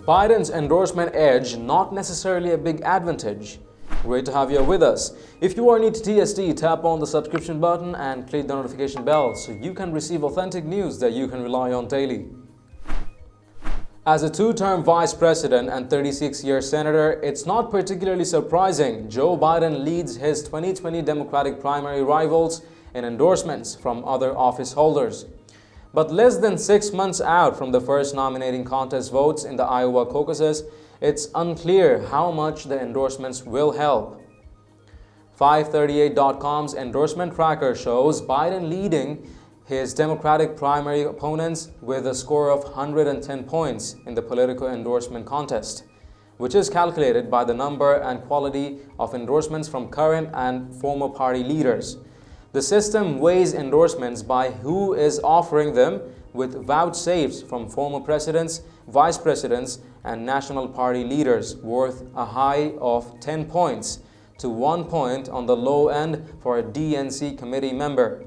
Biden's endorsement edge not necessarily a big advantage. Great to have you with us. If you are new to TSD, tap on the subscription button and click the notification bell so you can receive authentic news that you can rely on daily. As a two-term vice president and 36-year senator, it's not particularly surprising Joe Biden leads his 2020 Democratic primary rivals in endorsements from other office holders. But less than 6 months out from the first nominating contest votes in the Iowa caucuses, it's unclear how much the endorsements will help. 538.com's endorsement tracker shows Biden leading his Democratic primary opponents with a score of 110 points in the political endorsement contest, which is calculated by the number and quality of endorsements from current and former party leaders. The system weighs endorsements by who is offering them, with vouchsafes from former presidents, vice presidents, and national party leaders worth a high of 10 points to 1 point on the low end for a DNC committee member.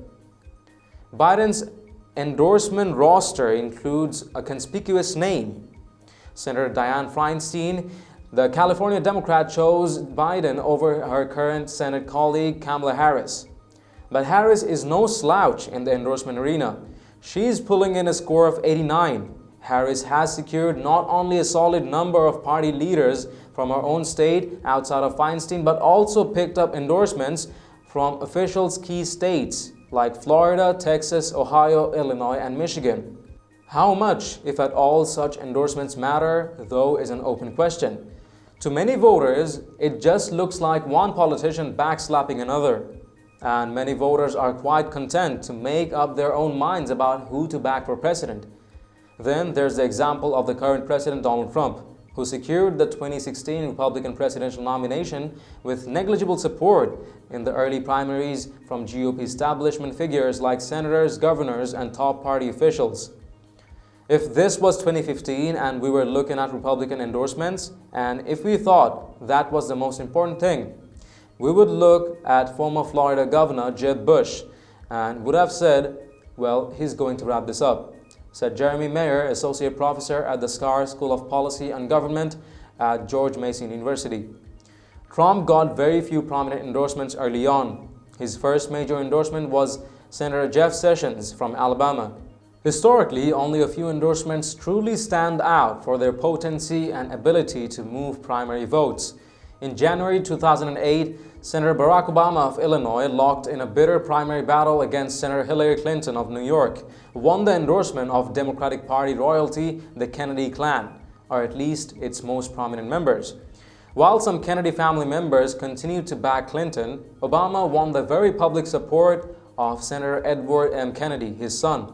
Biden's endorsement roster includes a conspicuous name. Senator Dianne Feinstein, the California Democrat, chose Biden over her current Senate colleague Kamala Harris. But Harris is no slouch in the endorsement arena. She's pulling in a score of 89. Harris has secured not only a solid number of party leaders from her own state outside of Feinstein, but also picked up endorsements from officials' key states like Florida, Texas, Ohio, Illinois, and Michigan. How much, if at all, such endorsements matter, though, is an open question. To many voters, it just looks like one politician backslapping another. And many voters are quite content to make up their own minds about who to back for president. Then there's the example of the current president, Donald Trump, who secured the 2016 Republican presidential nomination with negligible support in the early primaries from GOP establishment figures like senators, governors, and top party officials. If this was 2015 and we were looking at Republican endorsements, and if we thought that was the most important thing, we would look at former Florida Governor Jeb Bush and would have said, well, he's going to wrap this up, said Jeremy Mayer, associate professor at the Starr School of Policy and Government at George Mason University. Trump got very few prominent endorsements early on. His first major endorsement was Senator Jeff Sessions from Alabama. Historically, only a few endorsements truly stand out for their potency and ability to move primary votes. In January 2008, Senator Barack Obama of Illinois, locked in a bitter primary battle against Senator Hillary Clinton of New York, won the endorsement of Democratic Party royalty, the Kennedy clan, or at least its most prominent members. While some Kennedy family members continued to back Clinton, Obama won the very public support of Senator Edward M. Kennedy, his son,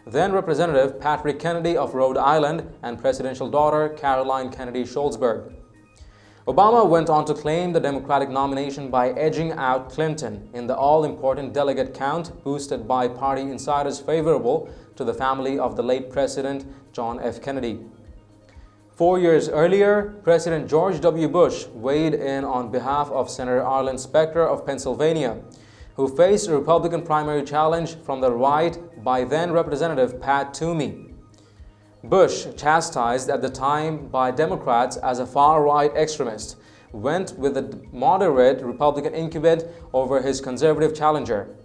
then Representative Patrick Kennedy of Rhode Island, and presidential daughter Caroline Kennedy Schultzberg. Obama went on to claim the Democratic nomination by edging out Clinton in the all-important delegate count, boosted by party insiders favorable to the family of the late President John F. Kennedy. 4 years earlier, President George W. Bush weighed in on behalf of Senator Arlen Specter of Pennsylvania, who faced a Republican primary challenge from the right by then Representative Pat Toomey. Bush, chastised at the time by Democrats as a far-right extremist, went with a moderate Republican incumbent over his conservative challenger.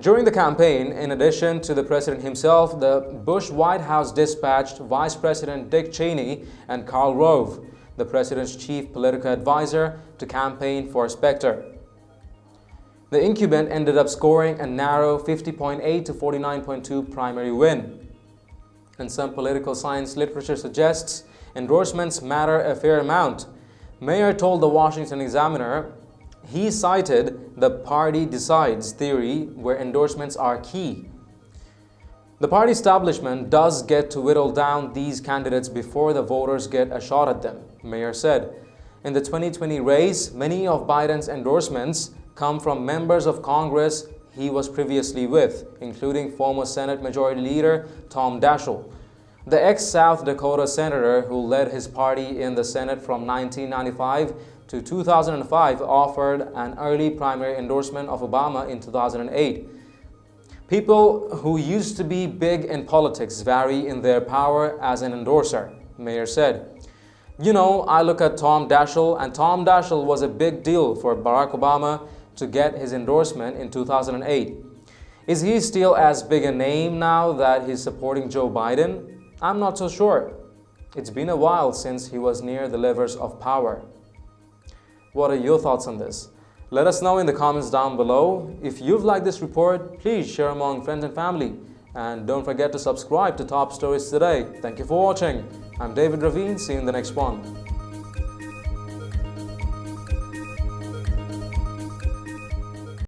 During the campaign, in addition to the president himself, the Bush White House dispatched Vice President Dick Cheney and Karl Rove, the president's chief political advisor, to campaign for Specter. The incumbent ended up scoring a narrow 50.8 to 49.2 primary win. And some political science literature suggests endorsements matter a fair amount. Mayer told the Washington Examiner he cited the party decides theory where endorsements are key. The party establishment does get to whittle down these candidates before the voters get a shot at them, Mayer said. In the 2020 race, many of Biden's endorsements come from members of Congress he was previously with, including former Senate Majority Leader Tom Daschle. The ex-South Dakota senator who led his party in the Senate from 1995 to 2005 offered an early primary endorsement of Obama in 2008. People who used to be big in politics vary in their power as an endorser, Mayer said. You know, I look at Tom Daschle, and Tom Daschle was a big deal for Barack Obama to get his endorsement in 2008. Is he still as big a name now that he's supporting Joe Biden? I'm not so sure. It's been a while since he was near the levers of power. What are your thoughts on this? Let us know in the comments down below. If you've liked this report, please share among friends and family. And don't forget to subscribe to Top Stories Today. Thank you for watching. I'm David Raveen. See you in the next one.